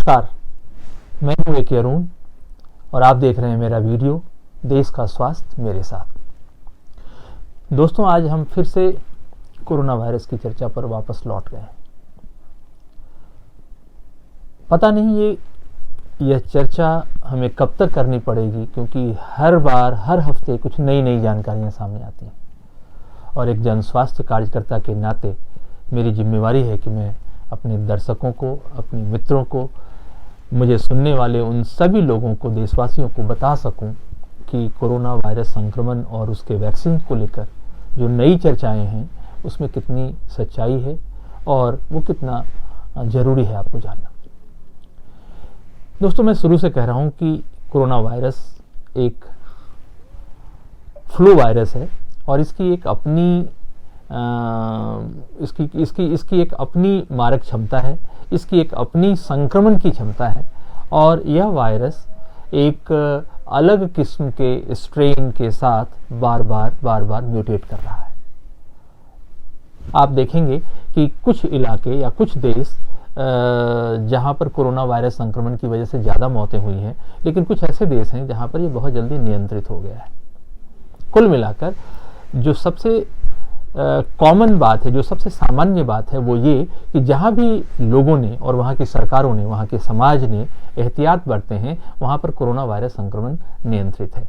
नमस्कार, मैं हूं एक अरुण और आप देख रहे हैं मेरा वीडियो देश का स्वास्थ्य मेरे साथ। दोस्तों, आज हम फिर से कोरोना वायरस की चर्चा पर वापस लौट गए। पता नहीं यह चर्चा हमें कब तक करनी पड़ेगी, क्योंकि हर बार हर हफ्ते कुछ नई नई जानकारियां सामने आती हैं और एक जन स्वास्थ्य कार्यकर्ता के नाते मेरी जिम्मेवारी है कि मैं अपने दर्शकों को, अपने मित्रों को, मुझे सुनने वाले उन सभी लोगों को, देशवासियों को बता सकूं कि कोरोना वायरस संक्रमण और उसके वैक्सीन को लेकर जो नई चर्चाएं हैं उसमें कितनी सच्चाई है और वो कितना ज़रूरी है आपको जानना। दोस्तों, मैं शुरू से कह रहा हूं कि कोरोना वायरस एक फ्लू वायरस है और इसकी एक अपनी इसकी एक अपनी मारक क्षमता है, इसकी एक अपनी संक्रमण की क्षमता है और यह वायरस एक अलग किस्म के स्ट्रेन के साथ बार बार म्यूटेट कर रहा है। आप देखेंगे कि कुछ इलाके या कुछ देश जहां पर कोरोना वायरस संक्रमण की वजह से ज़्यादा मौतें हुई हैं, लेकिन कुछ ऐसे देश हैं जहां पर ये बहुत जल्दी नियंत्रित हो गया है। कुल मिलाकर जो सबसे कॉमन बात है, जो सबसे सामान्य बात है, वो ये कि जहाँ भी लोगों ने और वहाँ की सरकारों ने, वहाँ के समाज ने एहतियात बरते हैं, वहाँ पर कोरोना वायरस संक्रमण नियंत्रित है।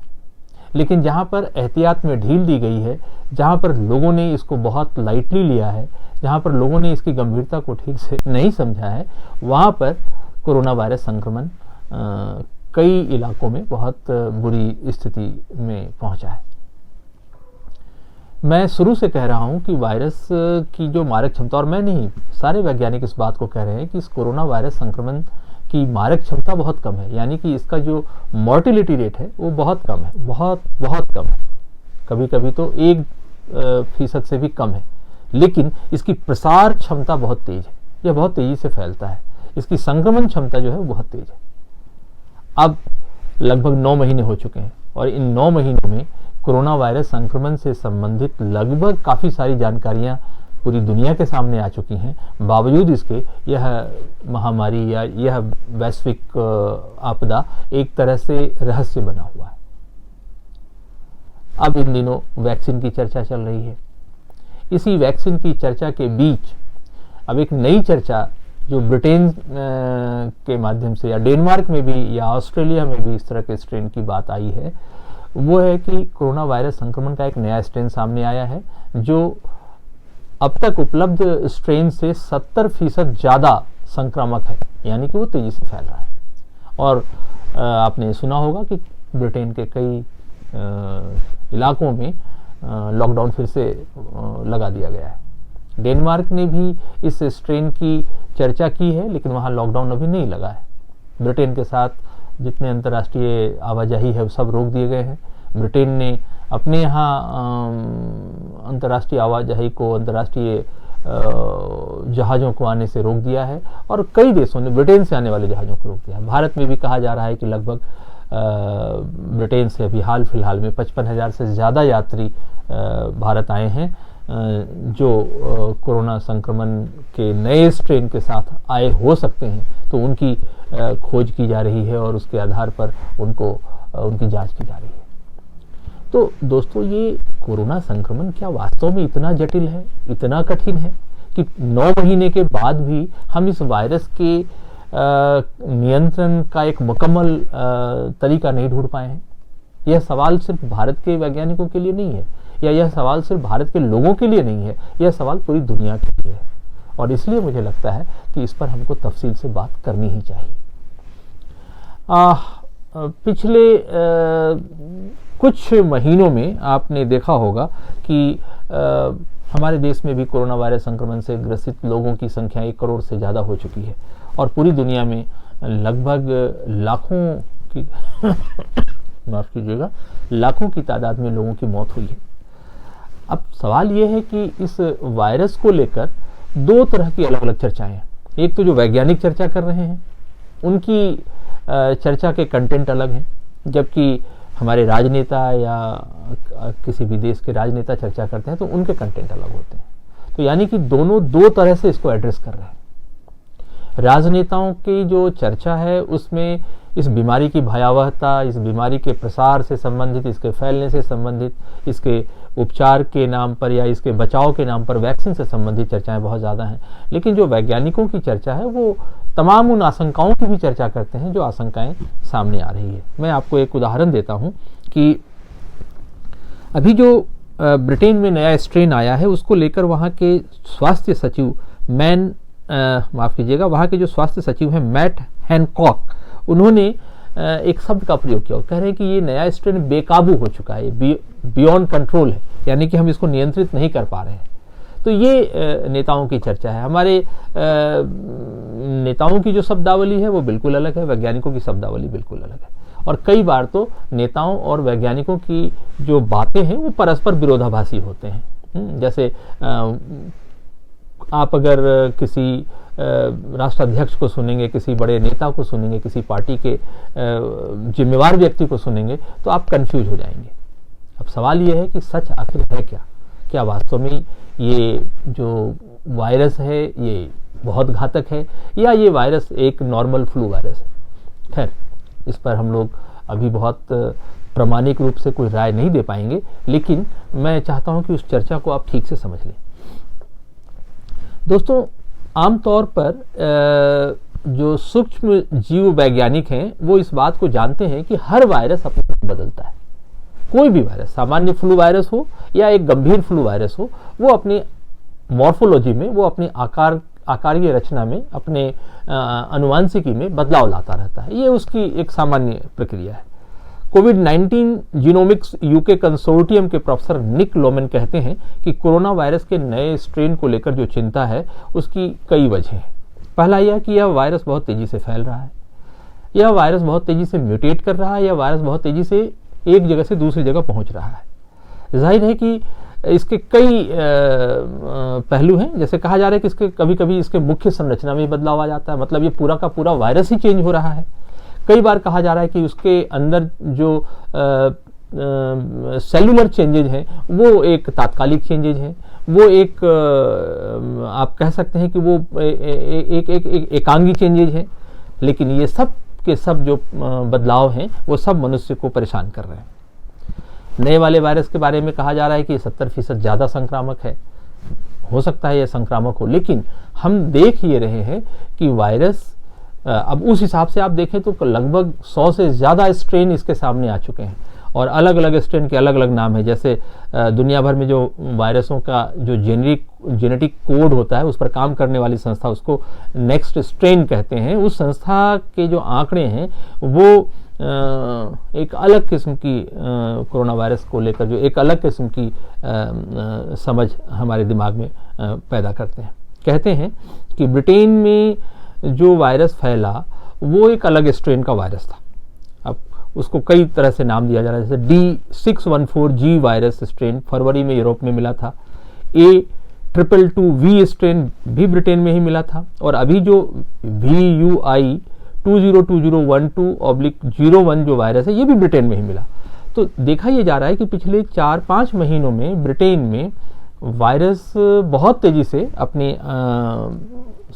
लेकिन जहाँ पर एहतियात में ढील दी गई है, जहाँ पर लोगों ने इसको बहुत लाइटली लिया है, जहाँ पर लोगों ने इसकी गंभीरता को ठीक से नहीं समझा है, वहाँ पर कोरोना वायरस संक्रमण कई इलाकों में बहुत बुरी स्थिति में पहुँचा है। मैं शुरू से कह रहा हूं कि वायरस की जो मारक क्षमता, और मैं नहीं, सारे वैज्ञानिक इस बात को कह रहे हैं कि इस कोरोना वायरस संक्रमण की मारक क्षमता बहुत कम है, यानी कि इसका जो मॉर्टिलिटी रेट है वो बहुत कम है, बहुत कम है, कभी कभी तो 1% से भी कम है। लेकिन इसकी प्रसार क्षमता बहुत तेज है, यह बहुत तेजी से फैलता है, इसकी संक्रमण क्षमता जो है वो बहुत तेज है। अब लगभग 9 महीने हो चुके हैं और इन 9 महीनों में कोरोना वायरस संक्रमण से संबंधित लगभग काफ़ी सारी जानकारियां पूरी दुनिया के सामने आ चुकी हैं। बावजूद इसके यह महामारी या यह वैश्विक आपदा एक तरह से रहस्य बना हुआ है। अब इन दिनों वैक्सीन की चर्चा चल रही है। इसी वैक्सीन की चर्चा के बीच अब एक नई चर्चा जो ब्रिटेन के माध्यम से, या डेनमार्क में भी या ऑस्ट्रेलिया में भी इस तरह के स्ट्रेन की बात आई है, वो है कि कोरोना वायरस संक्रमण का एक नया स्ट्रेन सामने आया है जो अब तक उपलब्ध स्ट्रेन से 70% ज़्यादा संक्रामक है, यानी कि वो तेजी से फैल रहा है। और आपने सुना होगा कि ब्रिटेन के कई इलाकों में लॉकडाउन फिर से लगा दिया गया है। डेनमार्क ने भी इस स्ट्रेन की चर्चा की है, लेकिन वहाँ लॉकडाउन अभी नहीं लगा है। ब्रिटेन के साथ जितने अंतर्राष्ट्रीय आवाजाही है वो सब रोक दिए गए हैं। ब्रिटेन ने अपने यहाँ अंतर्राष्ट्रीय आवाजाही को, अंतर्राष्ट्रीय जहाज़ों को आने से रोक दिया है और कई देशों ने ब्रिटेन से आने वाले जहाज़ों को रोक दिया है। भारत में भी कहा जा रहा है कि लगभग ब्रिटेन से अभी हाल फिलहाल में 55,000 से ज़्यादा यात्री भारत आए हैं जो कोरोना संक्रमण के नए स्ट्रेन के साथ आए हो सकते हैं। तो उनकी खोज की जा रही है और उसके आधार पर उनकी जांच की जा रही है। तो दोस्तों, ये कोरोना संक्रमण क्या वास्तव में इतना जटिल है, इतना कठिन है कि 9 महीने के बाद भी हम इस वायरस के नियंत्रण का एक मुकम्मल तरीका नहीं ढूंढ पाए हैं? यह सवाल सिर्फ भारत के वैज्ञानिकों के लिए नहीं है, या यह सवाल सिर्फ भारत के लोगों के लिए नहीं है, यह सवाल पूरी दुनिया के लिए है। और इसलिए मुझे लगता है कि इस पर हमको तफसील से बात करनी ही चाहिए। पिछले कुछ महीनों में आपने देखा होगा कि हमारे देश में भी कोरोना वायरस संक्रमण से ग्रसित लोगों की संख्या 1 करोड़ से ज़्यादा हो चुकी है और पूरी दुनिया में लगभग लाखों की माफ़ कीजिएगा, लाखों की तादाद में लोगों की मौत हुई है। अब सवाल ये है कि इस वायरस को लेकर 2 तरह की अलग अलग चर्चाएं हैं। एक तो जो वैज्ञानिक चर्चा कर रहे हैं उनकी चर्चा के कंटेंट अलग हैं, जबकि हमारे राजनेता या किसी भी देश के राजनेता चर्चा करते हैं तो उनके कंटेंट अलग होते हैं। तो यानी कि दोनों 2 तरह से इसको एड्रेस कर रहे हैं। राजनेताओं की जो चर्चा है उसमें इस बीमारी की भयावहता, इस बीमारी के प्रसार से संबंधित, इसके फैलने से संबंधित, इसके उपचार के नाम पर या इसके बचाव के नाम पर वैक्सीन से संबंधित चर्चाएं बहुत ज़्यादा हैं। लेकिन जो वैज्ञानिकों की चर्चा है वो तमाम उन आशंकाओं की भी चर्चा करते हैं जो आशंकाएं सामने आ रही है। मैं आपको एक उदाहरण देता हूं कि अभी जो ब्रिटेन में नया स्ट्रेन आया है उसको लेकर वहाँ के स्वास्थ्य सचिव माफ़ कीजिएगा, वहाँ के जो स्वास्थ्य सचिव हैं मैट हैनकॉक, उन्होंने एक शब्द का प्रयोग किया और कह रहे हैं कि ये नया स्ट्रेन बेकाबू हो चुका है, बियॉन्ड कंट्रोल है, यानी कि हम इसको नियंत्रित नहीं कर पा रहे हैं। तो ये नेताओं की चर्चा है। हमारे नेताओं की जो शब्दावली है वो बिल्कुल अलग है, वैज्ञानिकों की शब्दावली बिल्कुल अलग है। और कई बार तो नेताओं और वैज्ञानिकों की जो बातें हैं वो परस्पर विरोधाभासी होते हैं। जैसे आप अगर किसी राष्ट्राध्यक्ष को सुनेंगे, किसी बड़े नेता को सुनेंगे, किसी पार्टी के जिम्मेवार व्यक्ति को सुनेंगे तो आप कंफ्यूज हो जाएंगे। अब सवाल ये है कि सच आखिर है क्या? क्या वास्तव में ये जो वायरस है ये बहुत घातक है या ये वायरस एक नॉर्मल फ्लू वायरस है? खैर, इस पर हम लोग अभी बहुत प्रामाणिक रूप से कोई राय नहीं दे पाएंगे, लेकिन मैं चाहता हूं कि उस चर्चा को आप ठीक से समझ लें। दोस्तों, आमतौर पर जो सूक्ष्म जीव वैज्ञानिक हैं वो इस बात को जानते हैं कि हर वायरस अपने आप बदलता है। कोई भी वायरस, सामान्य फ्लू वायरस हो या एक गंभीर फ्लू वायरस हो, वो अपनी मॉर्फोलॉजी में, वो अपनी आकारीय रचना में, अपने अनुवांशिकी में बदलाव लाता रहता है। ये उसकी एक सामान्य प्रक्रिया है। कोविड-19 जीनोमिक्स यूके कंसोर्टियम के प्रोफेसर निक लोमेन कहते हैं कि कोरोना वायरस के नए स्ट्रेन को लेकर जो चिंता है उसकी कई वजह हैं। पहला यह कि यह वायरस बहुत तेजी से फैल रहा है, यह वायरस बहुत तेजी से म्यूटेट कर रहा है, यह वायरस बहुत तेजी से एक जगह से दूसरी जगह पहुंच रहा है। जाहिर है कि इसके कई पहलू हैं। जैसे कहा जा रहा है कि इसके कभी कभी इसके मुख्य संरचना में बदलाव आ जाता है, मतलब ये पूरा का पूरा वायरस ही चेंज हो रहा है। कई बार कहा जा रहा है कि उसके अंदर जो सेलुलर चेंजेज हैं वो एक तात्कालिक चेंजेज हैं, वो एक आप कह सकते हैं कि वो एक एकांगी चेंजेज हैं। लेकिन ये सब के सब जो बदलाव हैं वो सब मनुष्य को परेशान कर रहे हैं। नए वाले वायरस के बारे में कहा जा रहा है कि 70% ज़्यादा संक्रामक है। हो सकता है यह संक्रामक हो, लेकिन हम देख ये रहे हैं कि वायरस अब उस हिसाब से आप देखें तो लगभग 100 से ज़्यादा स्ट्रेन इसके सामने आ चुके हैं और अलग अलग स्ट्रेन के अलग अलग नाम है। जैसे दुनिया भर में जो वायरसों का जो जेनेटिक कोड होता है उस पर काम करने वाली संस्था उसको नेक्स्ट स्ट्रेन कहते हैं। उस संस्था के जो आंकड़े हैं वो एक अलग किस्म की कोरोना वायरस को लेकर जो एक अलग किस्म की समझ हमारे दिमाग में पैदा करते हैं। कहते हैं कि ब्रिटेन में जो वायरस फैला वो एक अलग स्ट्रेन का वायरस था। अब उसको कई तरह से नाम दिया जा रहा है, जैसे D614G वायरस स्ट्रेन फरवरी में यूरोप में मिला था, A222V स्ट्रेन भी ब्रिटेन में ही मिला था, और अभी जो VUI 202012/01 जो वायरस है ये भी ब्रिटेन में ही मिला। तो देखा यह जा रहा है कि पिछले 4-5 महीनों में ब्रिटेन में वायरस बहुत तेजी से अपनी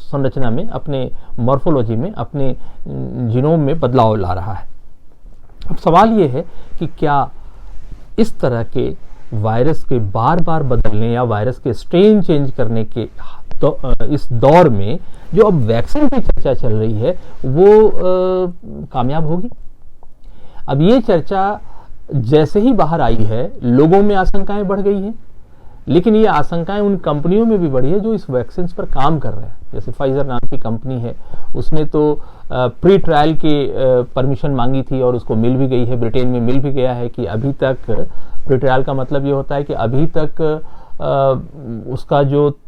संरचना में, अपने मॉर्फोलॉजी में, अपने जीनोम में बदलाव ला रहा है। अब सवाल ये है कि क्या इस तरह के वायरस के बार बार बदलने या वायरस के स्ट्रेन चेंज करने के इस दौर में जो अब वैक्सीन की चर्चा चल रही है वो कामयाब होगी? अब ये चर्चा जैसे ही बाहर आई है लोगों में आशंकाएं बढ़ गई हैं, लेकिन ये आशंकाएं उन कंपनियों में भी बढ़ी है जो इस वैक्सीन पर काम कर रहे हैं। जैसे फाइजर नाम की कंपनी है, उसने तो प्री ट्रायल के परमिशन मांगी थी और उसको मिल भी गई है, ब्रिटेन में मिल भी गया है। कि अभी तक प्री ट्रायल का मतलब ये होता है कि अभी तक उसका जो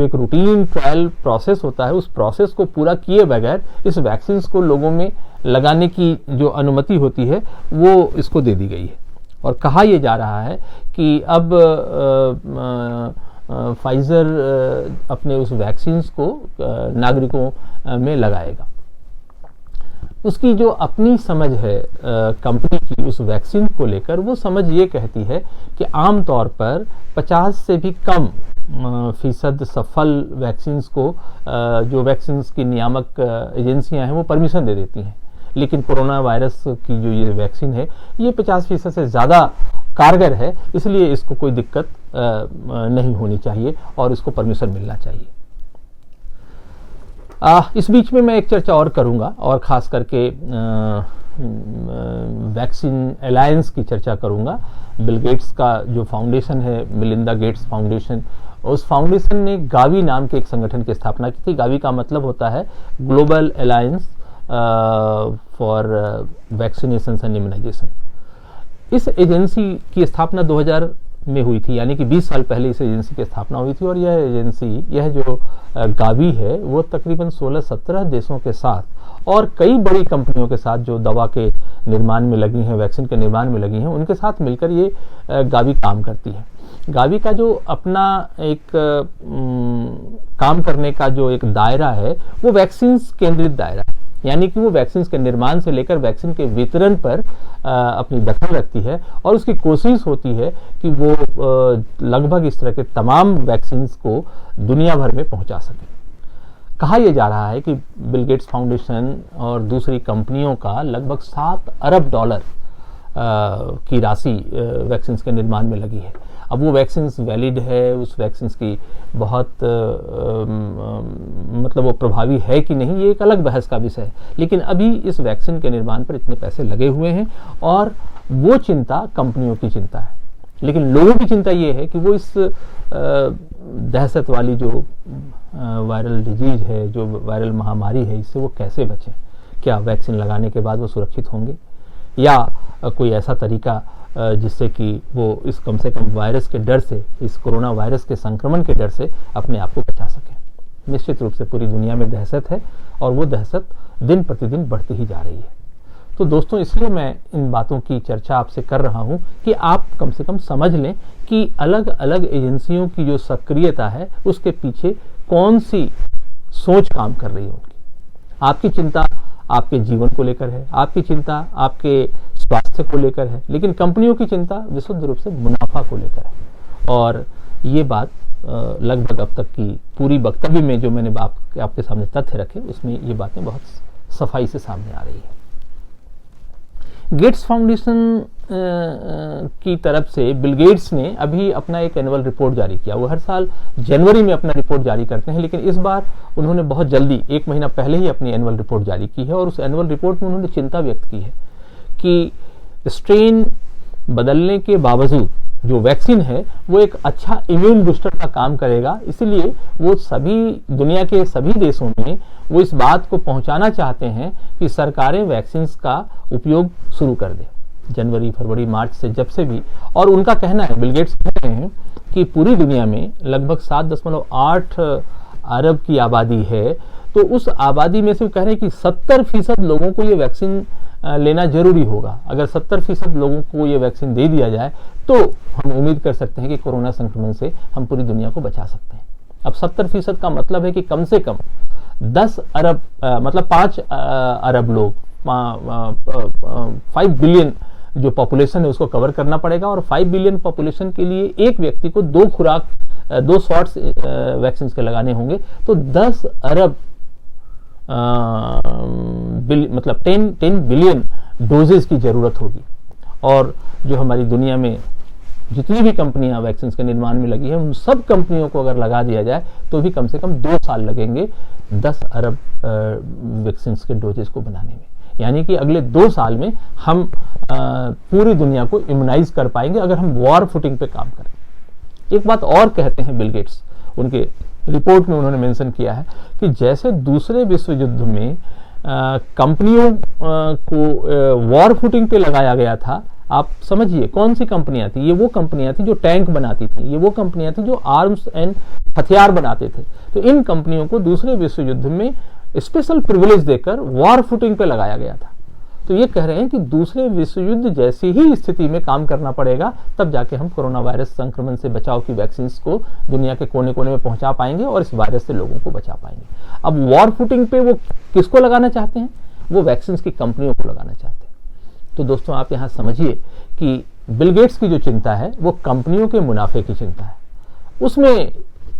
एक रूटीन ट्रायल प्रोसेस होता है उस प्रोसेस को पूरा किए बगैर इस वैक्सीन को लोगों में लगाने की जो अनुमति होती है वो इसको दे दी गई है। और कहा यह जा रहा है कि अब फाइजर अपने उस वैक्सीन को नागरिकों में लगाएगा। उसकी जो अपनी समझ है कंपनी की उस वैक्सीन को लेकर, वो समझ ये कहती है कि आमतौर पर 50 से भी कम फीसद सफल वैक्सीन्स को जो वैक्सीन्स की नियामक एजेंसियां हैं वो परमिशन दे देती हैं। लेकिन कोरोना वायरस की जो ये वैक्सीन है ये 50% से ज़्यादा कारगर है, इसलिए इसको कोई दिक्कत नहीं होनी चाहिए और इसको परमिशन मिलना चाहिए। इस बीच में मैं एक चर्चा और करूंगा और ख़ास करके वैक्सीन अलायंस की चर्चा करूंगा। बिल गेट्स का जो फाउंडेशन है, मिलिंदा गेट्स फाउंडेशन, उस फाउंडेशन ने गावी नाम के एक संगठन की स्थापना की थी। गावी का मतलब होता है global alliance for vaccination and immunization. इस एजेंसी की स्थापना 2000 में हुई थी, यानी कि 20 साल पहले इस एजेंसी की स्थापना हुई थी। और यह एजेंसी, यह जो गावी है, वो तकरीबन 16-17 देशों के साथ और कई बड़ी कंपनियों के साथ जो दवा के निर्माण में लगी हैं, वैक्सीन के निर्माण में लगी हैं, उनके साथ मिलकर ये गावी काम करती है। गावी का जो अपना एक काम करने का जो एक दायरा है वो वैक्सीन केंद्रित दायरा है, यानी कि वो वैक्सीन के निर्माण से लेकर वैक्सीन के वितरण पर अपनी दखल रखती है और उसकी कोशिश होती है कि वो लगभग इस तरह के तमाम वैक्सीन को दुनिया भर में पहुंचा सके। कहा यह जा रहा है कि बिल गेट्स फाउंडेशन और दूसरी कंपनियों का लगभग $7 अरब की राशि वैक्सीन के निर्माण में लगी है। अब वो वैक्सीन वैलिड है, उस वैक्सीन की बहुत मतलब वो प्रभावी है कि नहीं, ये एक अलग बहस का विषय है। लेकिन अभी इस वैक्सीन के निर्माण पर इतने पैसे लगे हुए हैं और वो चिंता कंपनियों की चिंता है। लेकिन लोगों की चिंता ये है कि वो इस दहशत वाली जो वायरल डिजीज है, जो वायरल महामारी है, इससे वो कैसे बचें। क्या वैक्सीन लगाने के बाद वो सुरक्षित होंगे या कोई ऐसा तरीका जिससे कि वो इस कम से कम वायरस के डर से, इस कोरोना वायरस के संक्रमण के डर से अपने आप को बचा सकें। निश्चित रूप से पूरी दुनिया में दहशत है और वो दहशत दिन प्रतिदिन बढ़ती ही जा रही है। तो दोस्तों, इसलिए मैं इन बातों की चर्चा आपसे कर रहा हूं कि आप कम से कम समझ लें कि अलग अलग एजेंसियों की जो सक्रियता है उसके पीछे कौन सी सोच काम कर रही है उनकी। आपकी चिंता आपके जीवन को लेकर है, आपकी चिंता आपके स्वास्थ्य को लेकर है, लेकिन कंपनियों की चिंता विशुद्ध रूप से मुनाफा को लेकर है। और ये बात लगभग अब तक की पूरी वक्तव्य में जो मैंने आपके सामने तथ्य रखे, उसमें ये बातें बहुत सफाई से सामने आ रही है। गेट्स फाउंडेशन की तरफ से बिल गेट्स ने अभी अपना एक एनुअल रिपोर्ट जारी किया। वो हर साल जनवरी में अपना रिपोर्ट जारी करते हैं, लेकिन इस बार उन्होंने बहुत जल्दी, 1 महीना पहले ही अपनी एनुअल रिपोर्ट जारी की है। और उस एनुअल रिपोर्ट में उन्होंने चिंता व्यक्त की है कि स्ट्रेन बदलने के बावजूद जो वैक्सीन है वो एक अच्छा इम्यून बूस्टर का काम करेगा। इसलिए वो सभी दुनिया के सभी देशों में वो इस बात को पहुंचाना चाहते हैं कि सरकारें वैक्सीन का उपयोग शुरू कर दें, जनवरी, फरवरी, मार्च से जब से भी। और उनका कहना है, बिल गेट्स कह रहे हैं कि पूरी दुनिया में लगभग 7.8 अरब की आबादी है, तो उस आबादी में से वो कह रहे हैं कि 70% लोगों को ये वैक्सीन लेना जरूरी होगा। अगर 70% लोगों को ये वैक्सीन दे दिया जाए तो हम उम्मीद कर सकते हैं कि कोरोना संक्रमण से हम पूरी दुनिया को बचा सकते हैं। अब 70% का मतलब है कि कम से कम 10 अरब मतलब 5 अरब लोग, 5 बिलियन जो पॉपुलेशन है उसको कवर करना पड़ेगा। और 5 बिलियन पॉपुलेशन के लिए एक व्यक्ति को 2 शॉट्स वैक्सीन के लगाने होंगे, तो 10 अरब मतलब 10 बिलियन डोजेस की जरूरत होगी। और जो हमारी दुनिया में जितनी भी कंपनियां वैक्सीन के निर्माण में लगी हैं, उन सब कंपनियों को अगर लगा दिया जाए तो भी कम से कम 2 साल लगेंगे 10 अरब वैक्सीन के डोजेस को बनाने में। यानी कि अगले 2 साल में हम पूरी दुनिया को इम्यूनाइज कर पाएंगे अगर हम वॉर फुटिंग पे काम करें। एक बात और कहते हैं बिल गेट्स, उनके रिपोर्ट में उन्होंने मेंशन किया है कि जैसे दूसरे विश्व युद्ध में कंपनियों को वॉर फुटिंग पे लगाया गया था, आप समझिए कौन सी कंपनियां थी। ये वो कंपनियां थी जो टैंक बनाती थी, ये वो कंपनियां थी जो आर्म्स एंड हथियार बनाते थे। तो इन कंपनियों को दूसरे विश्व युद्ध में स्पेशल प्रिविलेज देकर वॉर फुटिंग पे लगाया गया था। तो ये कह रहे हैं कि दूसरे विश्व युद्ध जैसी ही स्थिति में काम करना पड़ेगा, तब जाके हम कोरोना वायरस संक्रमण से बचाव की वैक्सीन को दुनिया के कोने कोने में पहुंचा पाएंगे और इस वायरस से लोगों को बचा पाएंगे। अब वॉर फुटिंग पे वो किसको लगाना चाहते हैं? वो वैक्सीन की कंपनियों को लगाना चाहते हैं। तो दोस्तों आप यहाँ समझिए कि बिल गेट्स की जो चिंता है वो कंपनियों के मुनाफे की चिंता है। उसमें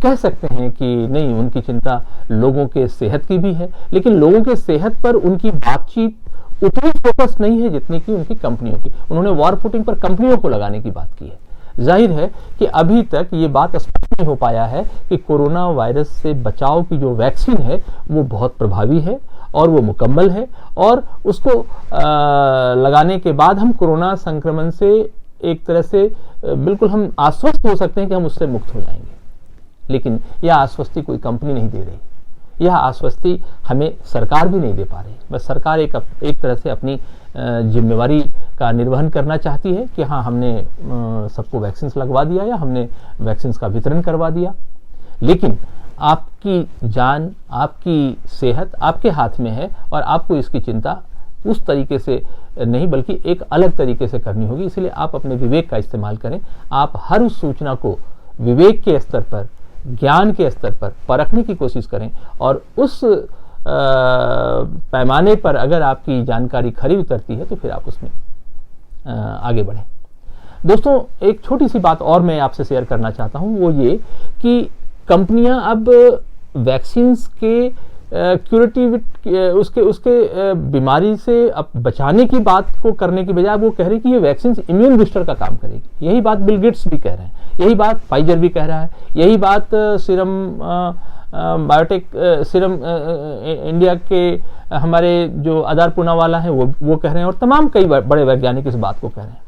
कह सकते हैं कि नहीं, उनकी चिंता लोगों के सेहत की भी है, लेकिन लोगों के सेहत पर उनकी बातचीत उतनी फोकस नहीं है जितनी कि उनकी कंपनियों की। उन्होंने वॉर फुटिंग पर कंपनियों को लगाने की बात की है। जाहिर है कि अभी तक ये बात स्पष्ट नहीं हो पाया है कि कोरोना वायरस से बचाव की जो वैक्सीन है वो बहुत प्रभावी है और वो मुकम्मल है, और उसको लगाने के बाद हम कोरोना संक्रमण से एक तरह से बिल्कुल हम आश्वस्त हो सकते हैं कि हम उससे मुक्त हो जाएंगे। लेकिन यह आश्वस्ति कोई कंपनी नहीं दे रही, यह आश्वस्ति हमें सरकार भी नहीं दे पा रही। बस सरकार एक तरह से अपनी जिम्मेवारी का निर्वहन करना चाहती है कि हाँ, हमने सबको वैक्सीन लगवा दिया या हमने वैक्सीन का वितरण करवा दिया, लेकिन आपकी जान, आपकी सेहत आपके हाथ में है और आपको इसकी चिंता उस तरीके से नहीं बल्कि एक अलग तरीके से करनी होगी। इसलिए आप अपने विवेक का इस्तेमाल करें। आप हर उस सूचना को विवेक के स्तर पर, ज्ञान के स्तर पर परखने की कोशिश करें और उस पैमाने पर अगर आपकी जानकारी खरी उतरती है तो फिर आप उसमें आगे बढ़ें। दोस्तों एक छोटी सी बात और मैं आपसे शेयर करना चाहता हूं, वो ये कि कंपनियां अब वैक्सीन के क्यूरेटिव उसके बीमारी से अब बचाने की बात को करने की बजाय वो कह रही कि ये वैक्सीन इम्यून बूस्टर का काम करेगी। यही बात बिल गेट्स भी कह रहे हैं, यही बात फाइजर भी कह रहा है, यही बात सीरम बायोटेक सीरम इंडिया के हमारे जो आधार पूनावाला है वो कह रहे हैं, और तमाम कई बड़े वैज्ञानिक इस बात को कह रहे हैं।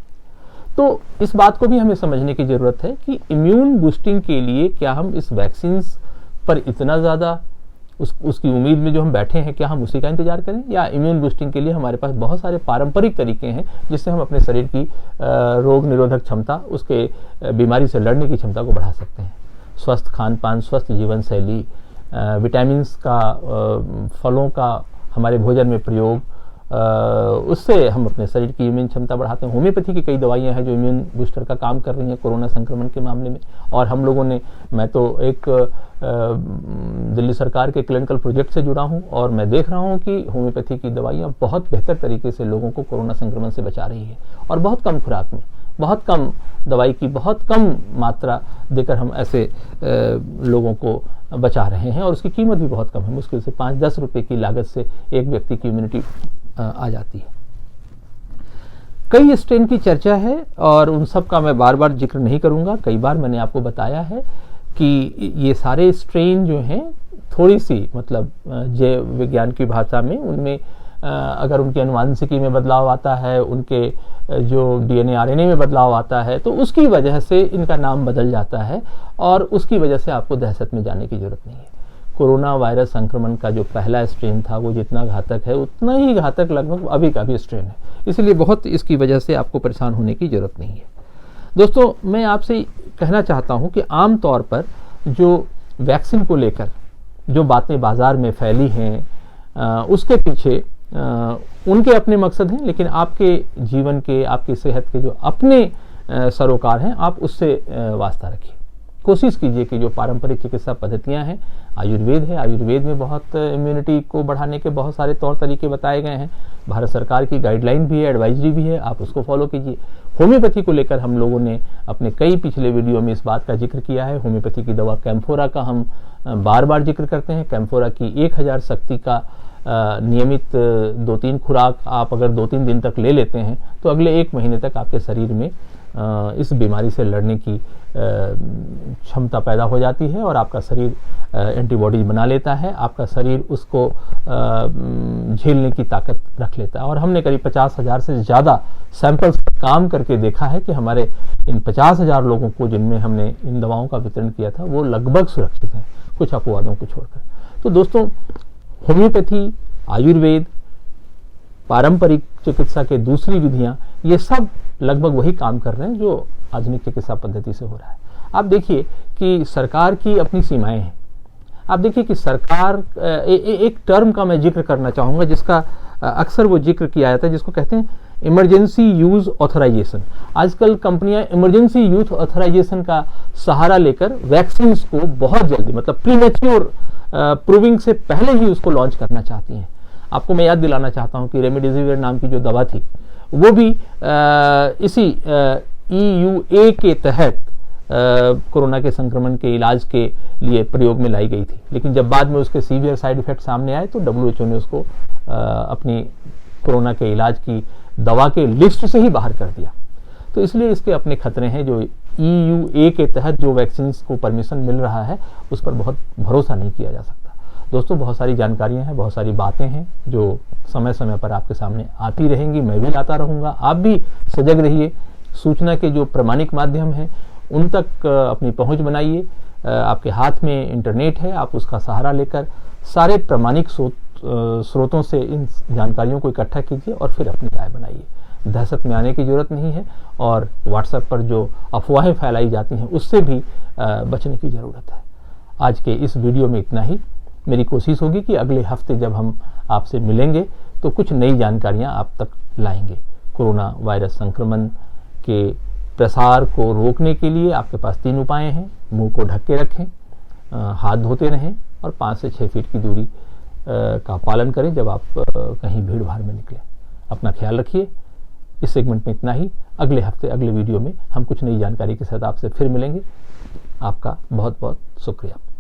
तो इस बात को भी हमें समझने की जरूरत है कि इम्यून बूस्टिंग के लिए क्या हम इस वैक्सीन पर इतना ज़्यादा उसकी उम्मीद में जो हम बैठे हैं, क्या हम उसी का इंतजार करें, या इम्यून बूस्टिंग के लिए हमारे पास बहुत सारे पारंपरिक तरीके हैं जिससे हम अपने शरीर की रोग निरोधक क्षमता, उसके बीमारी से लड़ने की क्षमता को बढ़ा सकते हैं। स्वस्थ खान पान, स्वस्थ जीवन शैली, विटामिन्स का, फलों का हमारे भोजन में प्रयोग, उससे हम अपने शरीर की इम्यून क्षमता बढ़ाते हैं। होम्योपैथी की कई दवाइयां हैं जो इम्यून बूस्टर का काम कर रही हैं कोरोना संक्रमण के मामले में, और हम लोगों ने, मैं तो एक दिल्ली सरकार के क्लिनिकल प्रोजेक्ट से जुड़ा हूं और मैं देख रहा हूं कि होम्योपैथी की दवाइयां बहुत बेहतर तरीके से लोगों को कोरोना संक्रमण से बचा रही है, और बहुत कम खुराक में, बहुत कम दवाई की बहुत कम मात्रा देकर हम ऐसे लोगों को बचा रहे हैं, और उसकी कीमत भी बहुत कम है। मुश्किल से 5-10 रुपए की लागत से एक व्यक्ति की इम्यूनिटी आ जाती है। कई स्ट्रेन की चर्चा है और उन सब का मैं बार बार जिक्र नहीं करूंगा। कई बार मैंने आपको बताया है कि ये सारे स्ट्रेन जो हैं थोड़ी सी, मतलब जैव विज्ञान की भाषा में, उनमें अगर उनके अनुवांशिकी में बदलाव आता है, उनके जो डीएनए आरएनए में बदलाव आता है, तो उसकी वजह से इनका नाम बदल जाता है और उसकी वजह से आपको दहशत में जाने की जरूरत नहीं है। कोरोना वायरस संक्रमण का जो पहला स्ट्रेन था वो जितना घातक है उतना ही घातक लगभग अभी का भी स्ट्रेन है, इसलिए बहुत इसकी वजह से आपको परेशान होने की जरूरत नहीं है। दोस्तों मैं आपसे कहना चाहता हूं कि आम तौर पर जो वैक्सीन को लेकर जो बातें बाजार में फैली हैं उसके पीछे उनके अपने मकसद हैं, लेकिन आपके जीवन के, आपकी सेहत के जो अपने सरोकार हैं, आप उससे वास्ता रखिए। कोशिश कीजिए कि जो पारंपरिक चिकित्सा पद्धतियां हैं, आयुर्वेद है, आयुर्वेद में बहुत इम्यूनिटी को बढ़ाने के बहुत सारे तौर तरीके बताए गए हैं, भारत सरकार की गाइडलाइन भी है, एडवाइजरी भी है, आप उसको फॉलो कीजिए। होम्योपैथी को लेकर हम लोगों ने अपने कई पिछले वीडियो में इस बात का जिक्र किया है। होम्योपैथी की दवा कैम्फोरा का हम बार बार जिक्र करते हैं। कैम्फोरा की 1000 शक्ति का नियमित 2-3 खुराक आप अगर 2-3 दिन तक ले लेते हैं तो अगले 1 महीने तक आपके शरीर में इस बीमारी से लड़ने की क्षमता पैदा हो जाती है और आपका शरीर एंटीबॉडीज बना लेता है, आपका शरीर उसको झेलने की ताकत रख लेता है। और हमने करीब 50,000 से ज़्यादा सैंपल्स पर काम करके देखा है कि हमारे इन 50,000 लोगों को जिनमें हमने इन दवाओं का वितरण किया था वो लगभग सुरक्षित हैं, कुछ अपवादों को छोड़कर। तो दोस्तों होम्योपैथी, आयुर्वेद, पारंपरिक चिकित्सा के दूसरी विधियां, ये सब लगभग वही काम कर रहे हैं जो आधुनिक चिकित्सा पद्धति से हो रहा है। आप देखिए कि सरकार की अपनी सीमाएं हैं। आप देखिए कि सरकार एक टर्म का मैं जिक्र करना चाहूँगा जिसका अक्सर वो जिक्र किया जाता है, जिसको कहते हैं इमरजेंसी यूज ऑथराइजेशन। आजकल कंपनियां इमरजेंसी यूज ऑथराइजेशन का सहारा लेकर वैक्सीन को बहुत जल्दी, मतलब प्रीमेच्योर प्रूविंग से पहले ही उसको लॉन्च करना चाहती हैं। आपको मैं याद दिलाना चाहता हूं कि रेमडेसिविर नाम की जो दवा थी वो भी इसी EUA के तहत कोरोना के संक्रमण के इलाज के लिए प्रयोग में लाई गई थी, लेकिन जब बाद में उसके सीवियर साइड इफेक्ट सामने आए तो WHO ने उसको अपनी कोरोना के इलाज की दवा के लिस्ट से ही बाहर कर दिया। तो इसलिए इसके अपने खतरे हैं। जो EUA के तहत जो वैक्सीन को परमिशन मिल रहा है उस पर बहुत भरोसा नहीं किया जा सकता। दोस्तों, बहुत सारी जानकारियां हैं, बहुत सारी बातें हैं जो समय समय पर आपके सामने आती रहेंगी, मैं भी लाता रहूँगा। आप भी सजग रहिए, सूचना के जो प्रामाणिक माध्यम हैं उन तक अपनी पहुंच बनाइए। आपके हाथ में इंटरनेट है, आप उसका सहारा लेकर सारे प्रामाणिक स्रोतों से इन जानकारियों को इकट्ठा कीजिए और फिर अपनी राय बनाइए। दहशत में आने की जरूरत नहीं है और व्हाट्सएप पर जो अफवाहें फैलाई जाती हैं उससे भी बचने की ज़रूरत है। आज के इस वीडियो में इतना ही। मेरी कोशिश होगी कि अगले हफ्ते जब हम आपसे मिलेंगे तो कुछ नई जानकारियां आप तक लाएंगे। कोरोना वायरस संक्रमण के प्रसार को रोकने के लिए आपके पास 3 उपाय हैं। मुंह को ढक के रखें, हाथ धोते रहें और 5 से 6 फीट की दूरी का पालन करें जब आप कहीं भीड़ भाड़ में निकलें। अपना ख्याल रखिए। इस सेगमेंट में इतना ही। अगले हफ्ते अगले वीडियो में हम कुछ नई जानकारी के साथ आपसे फिर मिलेंगे। आपका बहुत बहुत शुक्रिया।